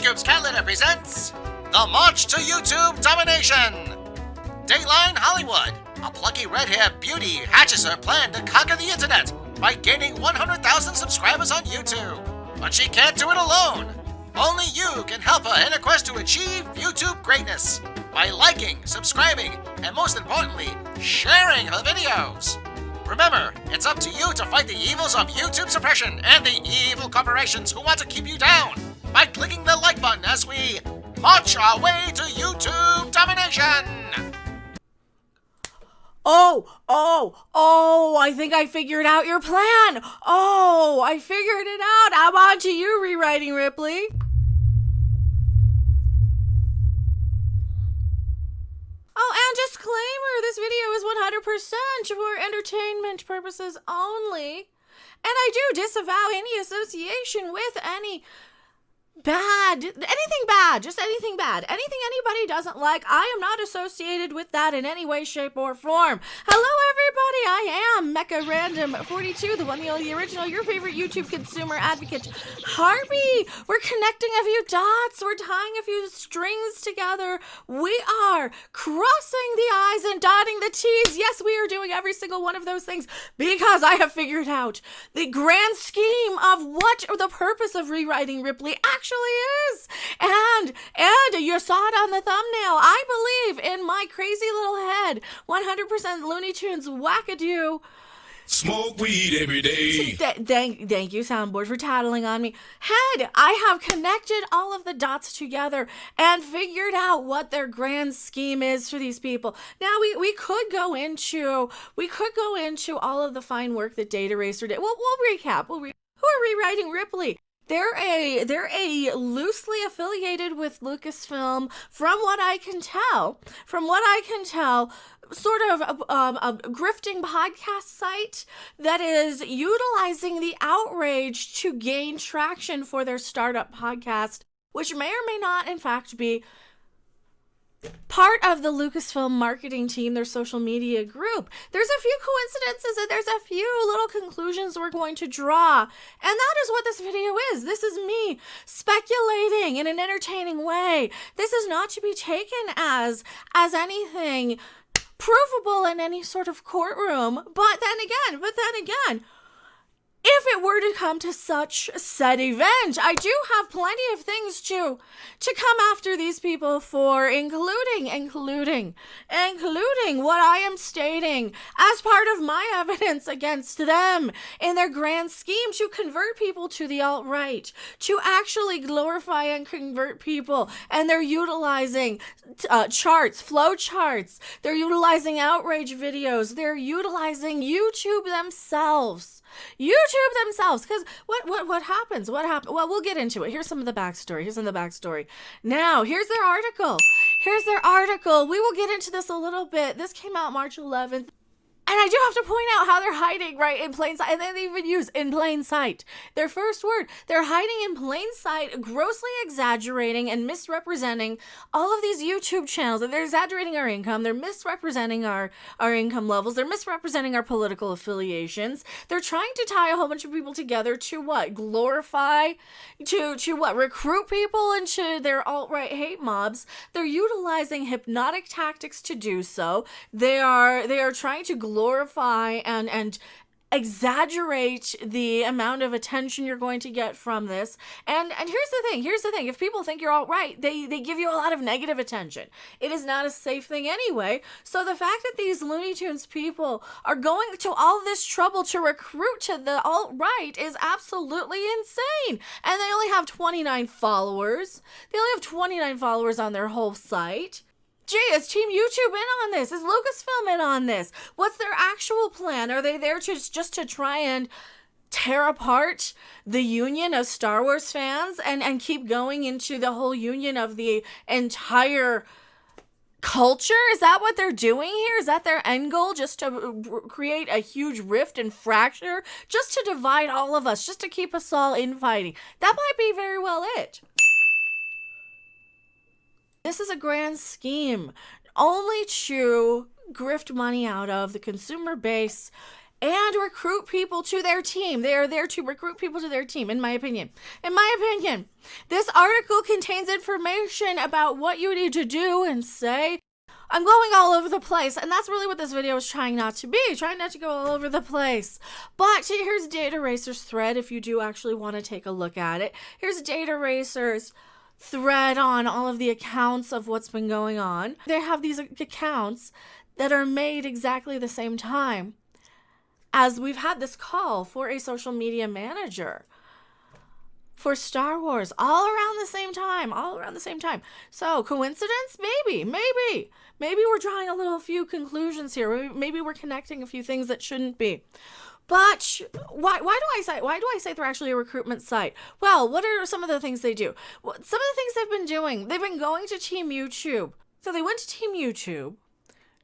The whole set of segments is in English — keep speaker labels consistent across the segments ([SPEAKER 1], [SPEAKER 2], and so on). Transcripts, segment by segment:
[SPEAKER 1] YouTube's Cat Litter presents The March to YouTube Domination! Dateline Hollywood, a plucky red-haired beauty hatches her plan to conquer the internet by gaining 100,000 subscribers on YouTube. But she can't do it alone. Only you can help her in her quest to achieve YouTube greatness by liking, subscribing, and most importantly, sharing her videos. Remember, it's up to you to fight the evils of YouTube suppression and the evil corporations who want to keep you down by clicking the like button as we march our way to YouTube domination!
[SPEAKER 2] I think I figured out your plan. I figured it out. I'm on to you, Rewriting Ripley. And disclaimer, this video is 100% for entertainment purposes only. And I do disavow any association with anything bad, just anything bad. Anything anybody doesn't like, I am not associated with that in any way, shape, or form. Hello, everybody. I am Mecha Random 42, the one, the only, the original, your favorite YouTube consumer advocate, Harvey. We're connecting a few dots. We're tying a few strings together. We are crossing the I's and dotting the T's. Yes, we are doing every single one of those things because I have figured out the grand scheme of what the purpose of Rewriting Ripley actually is. And you saw it on the thumbnail. I believe in my crazy little head, 100% Looney Tunes wackadoo.
[SPEAKER 3] Smoke weed every day.
[SPEAKER 2] Thank you, soundboard, for tattling on me. Head, I have connected all of the dots together and figured out what their grand scheme is for these people. Now, we could go into all of the fine work that Data Racer did. We'll recap. Who are Rewriting Ripley? They're a loosely affiliated with Lucasfilm, from what I can tell, sort of a grifting podcast site that is utilizing the outrage to gain traction for their startup podcast, which may or may not, in fact, be part of the Lucasfilm marketing team, their social media group. There's a few coincidences and there's a few little conclusions we're going to draw. And that is what this video is. This is me speculating in an entertaining way. This is not to be taken as anything provable in any sort of courtroom. But then again, if it were to come to such said event, I do have plenty of things to come after these people for, including what I am stating as part of my evidence against them in their grand scheme to convert people to the alt-right, to actually glorify and convert people. And they're utilizing flow charts. They're utilizing outrage videos. They're utilizing YouTube themselves. Because what happens? Well, we'll get into it. Here's some of the backstory. Now, here's their article. We will get into this a little bit. This came out March 11th. And I do have to point out how they're hiding right in plain sight. And they even use in plain sight. Their first word. They're hiding in plain sight, grossly exaggerating and misrepresenting all of these YouTube channels. And they're exaggerating our income. They're misrepresenting our income levels. They're misrepresenting our political affiliations. They're trying to tie a whole bunch of people together to what? Glorify, to what? Recruit people into their alt-right hate mobs. They're utilizing hypnotic tactics to do so. They are trying to glorify and exaggerate the amount of attention you're going to get from this. And here's the thing. If people think you're all right, they give you a lot of negative attention. It is not a safe thing anyway. So the fact that these Looney Tunes people are going to all this trouble to recruit to the alt-right is absolutely insane. And they only have 29 followers. They only have 29 followers on their whole site. Gee, is Team YouTube in on this? Is Lucasfilm in on this? What's their actual plan? Are they there just to try and tear apart the union of Star Wars fans and keep going into the whole union of the entire culture? Is that what they're doing here? Is that their end goal? Just to create a huge rift and fracture? Just to divide all of us? Just to keep us all infighting? That might be very well it. This is a grand scheme only to grift money out of the consumer base and recruit people to their team. They are there to recruit people to their team, in my opinion. In my opinion, this article contains information about what you need to do and say. I'm going all over the place, and that's really what this video is trying not to be, trying not to go all over the place. But here's Data Racer's thread if you do actually want to take a look at it. Here's Data Racer's thread on all of the accounts of what's been going on. They have these accounts that are made exactly the same time as we've had this call for a social media manager for Star Wars, all around the same time. So coincidence? Maybe we're drawing a few conclusions here. Maybe we're connecting a few things that shouldn't be. But why do I say they're actually a recruitment site? Well, what are some of the things they do? Well, some of the things they've been doing, they've been going to Team YouTube. So they went to Team YouTube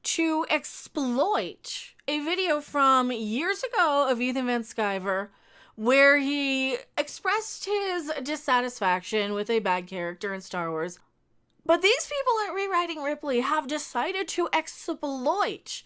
[SPEAKER 2] to exploit a video from years ago of Ethan Van Sciver where he expressed his dissatisfaction with a bad character in Star Wars. But these people at Rewriting Ripley have decided to exploit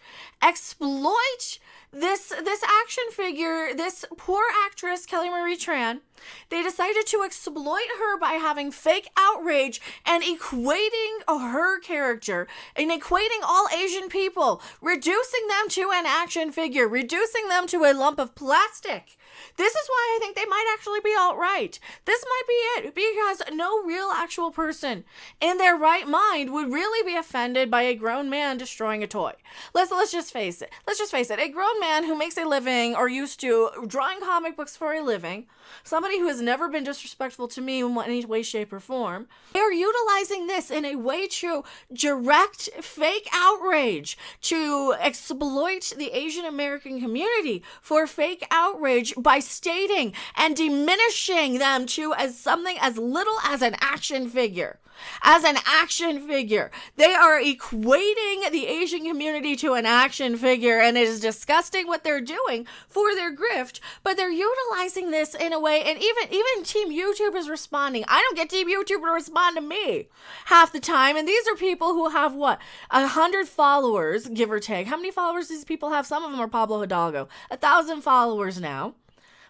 [SPEAKER 2] this action figure, this poor actress, Kelly Marie Tran. They decided to exploit her by having fake outrage and equating her character and equating all Asian people, reducing them to an action figure, reducing them to a lump of plastic. This is why I think they might actually be alt-right. This might be it, because no real actual person in their right mind would really be offended by a grown man destroying a toy. Let's just face it. A grown man who makes a living or used to drawing comic books for a living, somebody who has never been disrespectful to me in any way, shape, or form, they're utilizing this in a way to direct fake outrage, to exploit the Asian American community for fake outrage by stating and diminishing them to as something as little as an action figure. As an action figure. They are equating the Asian community to an action figure, and it is disgusting what they're doing for their grift, but they're utilizing this in a way, and even Team YouTube is responding. I don't get Team YouTube to respond to me half the time, and these are people who have, 100 followers, give or take. How many followers these people have? Some of them are Pablo Hidalgo. 1,000 followers now.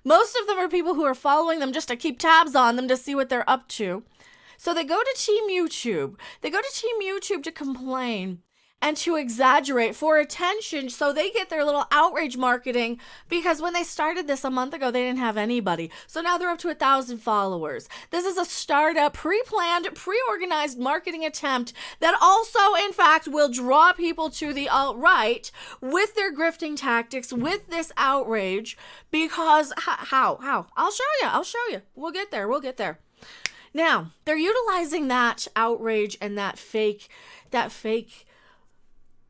[SPEAKER 2] Most of them are people who are following them just to keep tabs on them to see what they're up to. So they go to Team YouTube. They go to Team YouTube to complain and to exaggerate for attention so they get their little outrage marketing, because when they started this a month ago, they didn't have anybody. So now they're up to 1,000 followers. This is a startup, pre-planned, pre-organized marketing attempt that also, in fact, will draw people to the alt-right with their grifting tactics, with this outrage, because how? I'll show you. We'll get there. Now, they're utilizing that outrage and that fake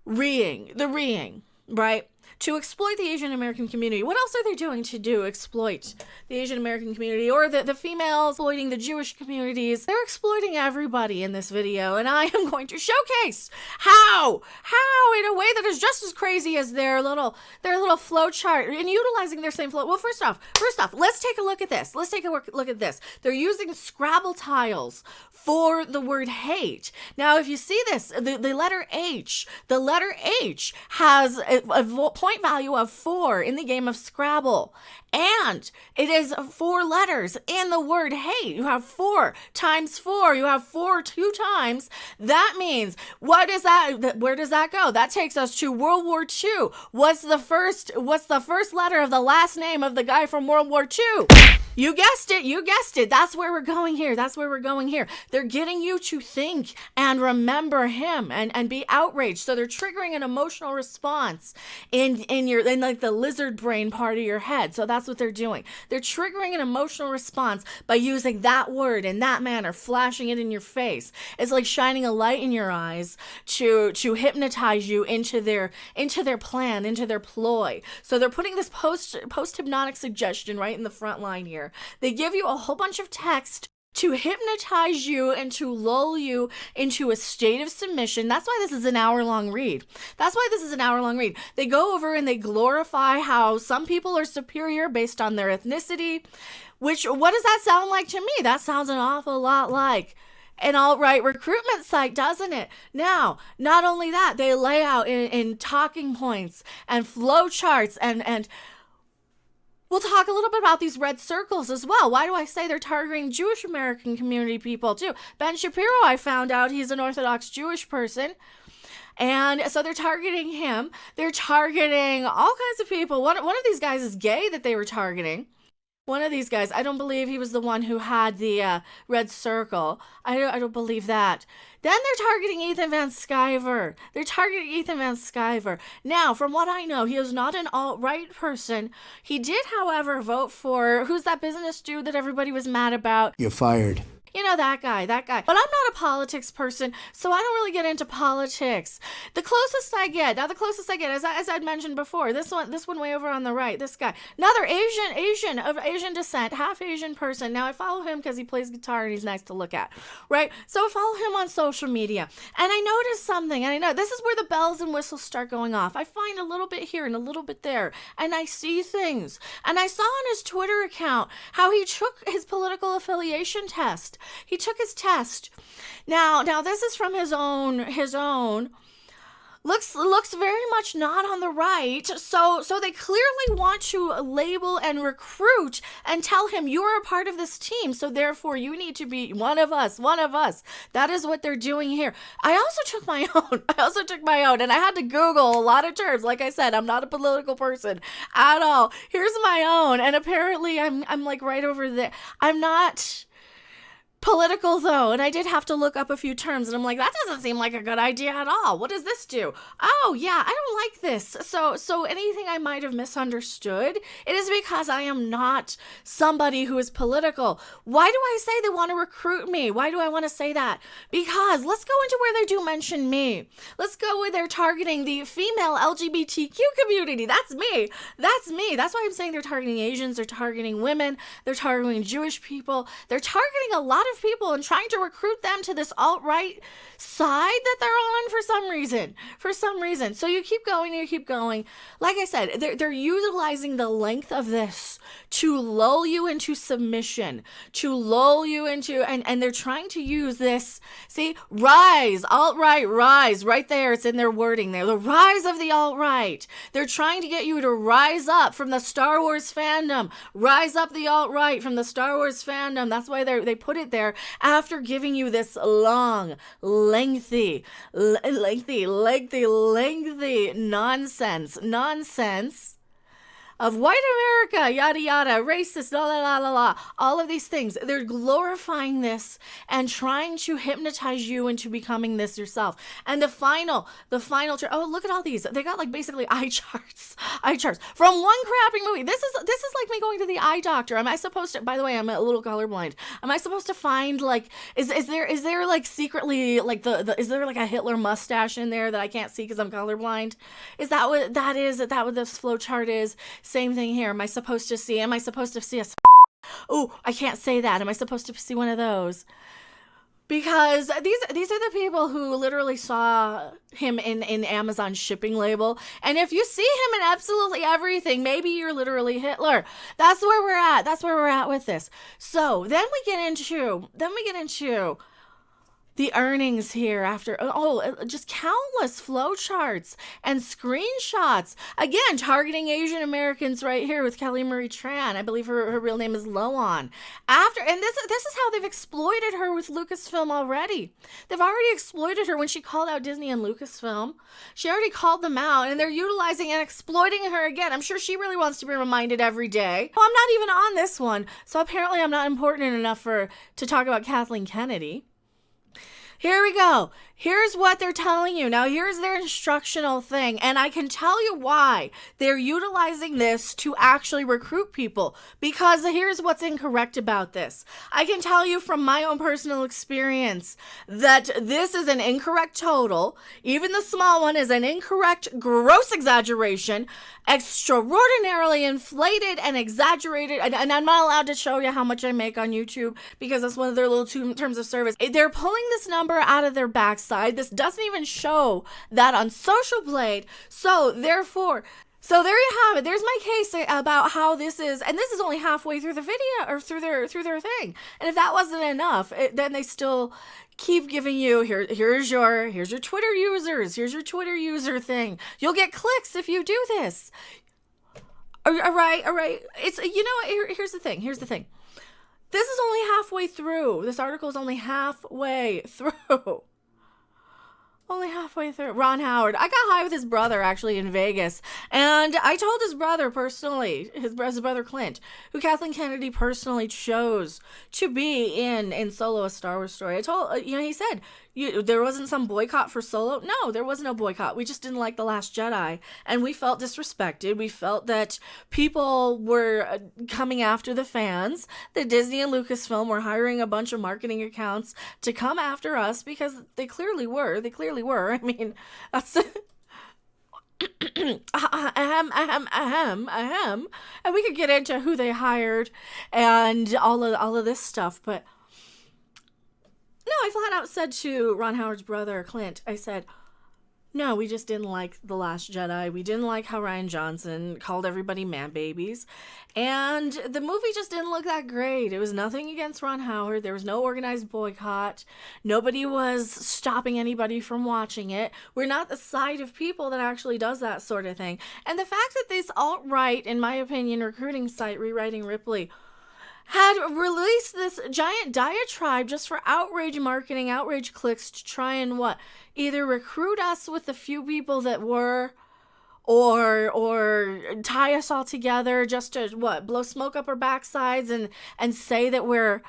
[SPEAKER 2] reeing, right? To exploit the Asian American community. What else are they doing to exploit the Asian American community, or the females exploiting the Jewish communities? They're exploiting everybody in this video, and I am going to showcase how in a way that is just as crazy as their little flow chart, and utilizing their same flow. Well, first off, let's take a look at this. They're using Scrabble tiles for the word hate. Now, if you see this, the letter H has a point value of 4 in the game of Scrabble. And it is 4 letters in the word hate. You have 4 times 4. You have 4 2 times. That means, what is that? Where does that go? That takes us to World War II. What's the first letter of the last name of the guy from World War II? You guessed it. That's where we're going here. They're getting you to think and remember him and be outraged. So they're triggering an emotional response in like the lizard brain part of your head. So that's what they're doing. They're triggering an emotional response by using that word in that manner, flashing it in your face. It's like shining a light in your eyes to hypnotize you into their plan, into their ploy. So they're putting this post-hypnotic suggestion right in the front line here. They give you a whole bunch of text to hypnotize you and to lull you into a state of submission. That's why this is an hour-long read. They go over and they glorify how some people are superior based on their ethnicity, what does that sound like to me? That sounds an awful lot like an alt-right recruitment site, doesn't it? Now, not only that, they lay out in talking points and flow charts and we'll talk a little bit about these red circles as well. Why do I say they're targeting Jewish American community people too? Ben Shapiro, I found out he's an Orthodox Jewish person. And so they're targeting him. They're targeting all kinds of people. One of these guys is gay that they were targeting. One of these guys, I don't believe he was the one who had the red circle. I don't believe that. Then they're targeting Ethan Van Sciver. They're targeting Ethan Van Sciver. Now, from what I know, he is not an alt-right person. He did, however, vote for, who's that business dude that everybody was mad about?
[SPEAKER 4] You're fired.
[SPEAKER 2] You know, that guy. But I'm not a politics person, so I don't really get into politics. The closest I get, as I'd mentioned before, this one way over on the right, this guy, another Asian of Asian descent, half Asian person. Now I follow him because he plays guitar and he's nice to look at, right? So I follow him on social media, and I noticed something, and I know this is where the bells and whistles start going off. I find a little bit here and a little bit there, and I see things. And I saw on his Twitter account how he took his political affiliation test. He took his test. Now this is from his own. Looks very much not on the right. So they clearly want to label and recruit and tell him you're a part of this team. So therefore you need to be one of us. That is what they're doing here. I also took my own and I had to Google a lot of terms. Like I said, I'm not a political person at all. Here's my own. And apparently I'm like right over there. I'm not political though, and I did have to look up a few terms, and I'm like, that doesn't seem like a good idea at all. What does this do? Oh yeah, I don't like this. So anything I might have misunderstood, it is because I am not somebody who is political. Why do I say they want to recruit me? Why do I want to say that? Because let's go into where they do mention me. Let's go where they're targeting the female LGBTQ community. That's me. That's why I'm saying they're targeting Asians, they're targeting women, they're targeting Jewish people, they're targeting a lot of people and trying to recruit them to this alt-right side that they're on for some reason. So you keep going. Like I said, they're utilizing the length of this to lull you into submission, to lull you into, and they're trying to use this, see, rise, alt-right, rise, right there, it's in their wording there, the rise of the alt-right. They're trying to get you to rise up from the Star Wars fandom, rise up the alt-right from the Star Wars fandom. That's why they put it there after giving you this long, lengthy nonsense of white America, yada yada, racist, la la la la, all of these things. They're glorifying this and trying to hypnotize you into becoming this yourself. And the final, oh, look at all these. They got like basically eye charts from one crappy movie. This is like me going to the eye doctor. Am I supposed to, by the way, I'm a little colorblind. Am I supposed to find like, is there like secretly like is there like a Hitler mustache in there that I can't see because I'm colorblind? Is that what that is? Is that what this flow chart is? Same thing here. Am I supposed to see a oh, I can't say that. Am I supposed to see one of those? Because these are the people who literally saw him in Amazon shipping label. And if you see him in absolutely everything, maybe you're literally Hitler. That's where we're at. That's where we're at with this. So then we get into the earnings here after, just countless flowcharts and screenshots. Again, targeting Asian Americans right here with Kelly Marie Tran. I believe her real name is Loan. And this is how they've exploited her with Lucasfilm already. They've already exploited her when she called out Disney and Lucasfilm. She already called them out, and they're utilizing and exploiting her again. I'm sure she really wants to be reminded every day. Well, I'm not even on this one, so apparently I'm not important enough to talk about Kathleen Kennedy. Here we go. Here's what they're telling you. Now, here's their instructional thing. And I can tell you why they're utilizing this to actually recruit people. Because here's what's incorrect about this. I can tell you from my own personal experience that this is an incorrect total. Even the small one is an incorrect, gross exaggeration, extraordinarily inflated and exaggerated. And I'm not allowed to show you how much I make on YouTube because that's one of their little terms of service. They're pulling this number out of their backside. This doesn't even show that on Social Blade. So therefore, So there you have it. There's my case about how this is, and this is only halfway through the video or through their thing. And if that wasn't enough, then they still keep giving you here's your Twitter users, here's your Twitter user thing. You'll get clicks if you do this. All right. It's here's the thing. This is only halfway through. This article is only halfway through. Only halfway through. Ron Howard. I got high with his brother, actually, in Vegas. And I told his brother personally, his brother Clint, who Kathleen Kennedy personally chose to be in Solo, A Star Wars Story. I told, he said, there wasn't some boycott for Solo. No, there was no boycott. We just didn't like The Last Jedi. And we felt disrespected. We felt that people were coming after the fans. That Disney and Lucasfilm were hiring a bunch of marketing accounts to come after us because they clearly were. I mean, that's... ahem. And we could get into who they hired and all of this stuff, but... No, I flat out said to Ron Howard's brother, Clint, I said, no, we just didn't like The Last Jedi. We didn't like how Rian Johnson called everybody man babies. And the movie just didn't look that great. It was nothing against Ron Howard. There was no organized boycott. Nobody was stopping anybody from watching it. We're not the side of people that actually does that sort of thing. And the fact that this alt-right, in my opinion, recruiting site, Rewriting Ripley, had released this giant diatribe just for outrage marketing, outrage clicks to try and either recruit us with the few people that were, or tie us all together just to blow smoke up our backsides and say that we're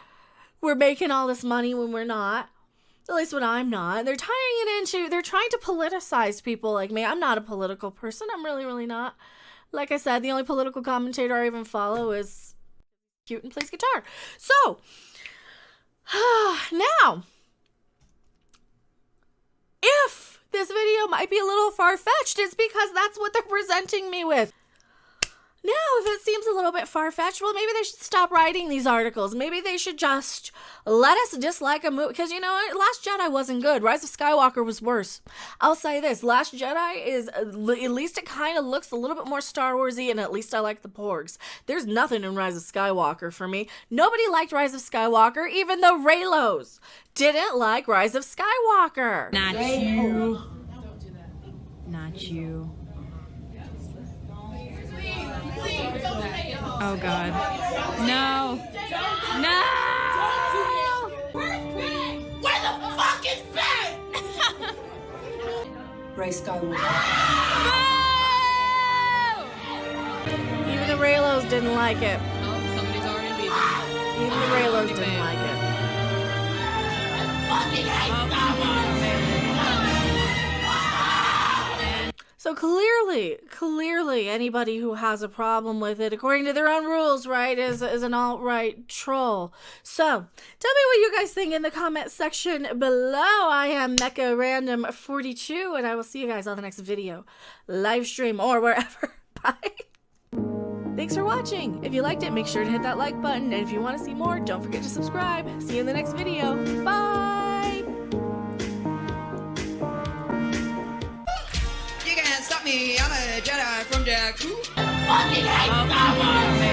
[SPEAKER 2] making all this money when we're not. At least when I'm not. They're trying to politicize people like me. I'm not a political person. I'm really, really not. Like I said, the only political commentator I even follow is cute and plays guitar. So now, if this video might be a little far-fetched, it's because that's what they're presenting me with. Now, if it seems a little bit far-fetched, well, maybe they should stop writing these articles. Maybe they should just let us dislike a movie. Because, Last Jedi wasn't good. Rise of Skywalker was worse. I'll say this. Last Jedi is, at least it kind of looks a little bit more Star Wars-y, and at least I like the Porgs. There's nothing in Rise of Skywalker for me. Nobody liked Rise of Skywalker. Even the Reylos didn't like Rise of Skywalker.
[SPEAKER 4] Not you. Not you. Oh God. No. No!
[SPEAKER 5] Where the fuck is Ben? Ray Skywalker.
[SPEAKER 2] Even the Reylos didn't like it.
[SPEAKER 4] Oh, somebody's already leaving.
[SPEAKER 2] Even the Reylos didn't like it.
[SPEAKER 5] Fucking hate Star Wars.
[SPEAKER 2] So clearly, anybody who has a problem with it, according to their own rules, right, is an alt-right troll. So, tell me what you guys think in the comment section below. I am Mecha Random 42, and I will see you guys on the next video, live stream, or wherever. Bye. Thanks for watching. If you liked it, make sure to hit that like button, and if you want to see more, don't forget to subscribe. See you in the next video. Bye.
[SPEAKER 5] You can't stop me, I'm a Jedi from Jakku. Fucking hate Star Wars.